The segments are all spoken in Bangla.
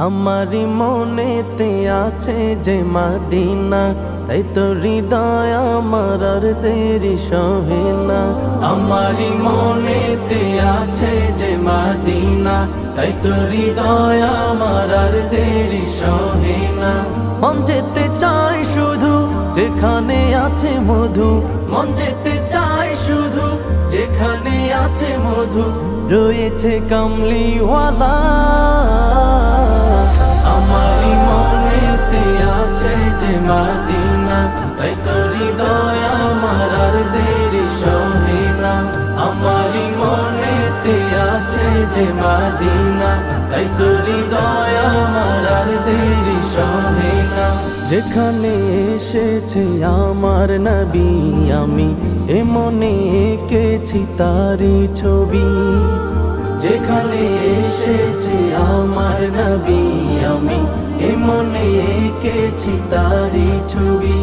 আমারি মনেতে আছে যে মদিনা, তাই তো হৃদয় আমার আর দেরি সহে না। আমারি মনেতে আছে যে মদিনা, তাই তো হৃদয় আমার আর দেরি সহে না। মন যেতে চাই শুধু যেখানে আছে মধু, মন যেতে চাই শুধু যেখানে আছে মধু, রয়েছে কামলিওয়ালা। আমারি মনেতে আছে যে মদিনা, তাই তো হৃদয় আমার আর দেরি সহে না। আমারি মনেতে আছে যে মদিনা, তাই তো হৃদয় আমার আর দেরি সহে না। যেখানে এসেছে আমার নবী, আমি এ মনে এঁকেছি তারি ছবি। যেখানে এসেছে আমার নবী, আমি এ মনে এঁকেছি তারি ছবি।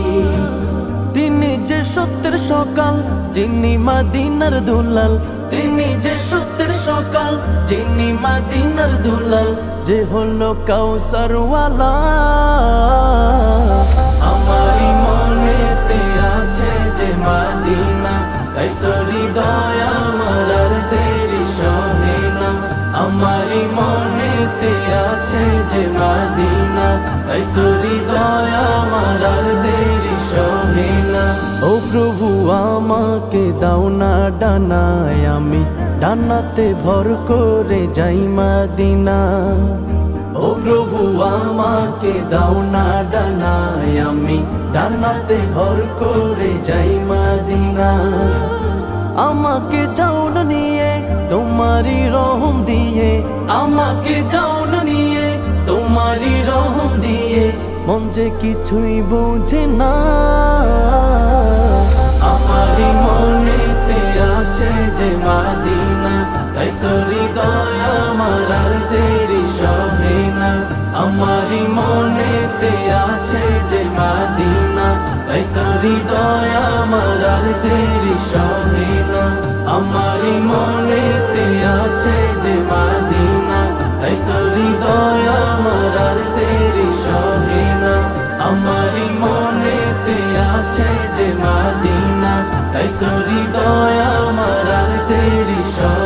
তিনি যে সত্যের সকাল, যিনি মদিনার দুলাল, তিনি যে সত্যের সকাল, যিনি মদিনার দুলাল, যে হলো কাউসারওয়ালা। আমারি মনেতে আছে যে মদিনা, তাই তো হৃদয় আমার আর দেরি সহে না। আমারি মনেতে আছে যে মদিনা, তাই তো হৃদয় আমার আর দেরি সহে না। ও প্রভু আমাকে দাও না ডানায়, আমি ডানাতে ভর করে যাই মদিনা। ও প্রভু আমাকে দাও না ডানায়, আমি ডানাতে ভর করে যাই মদিনা। আমাকে যাও না নিয়ে তোমারি রহম দিয়ে, আমাকে যাও না নিয়ে তোমারি রহম দিয়ে, মন যে কিছুই বুঝে না। আমারি মনেতে আছে যে মদিনা, তাই তো হৃদয় আমার আর দেরি সহে না। আমারি মনেতে আছে যে মদিনা, তাই তো হৃদয় আমার আর দেরি সহে না। আমারি মনেতে আছে যে মদিনা, তাই তো হৃদয় আমার আর দেরি সহে না। আমারি মনেতে আছে যে মদিনা, তাই তো হৃদয় আমার আর দেরি সহে না।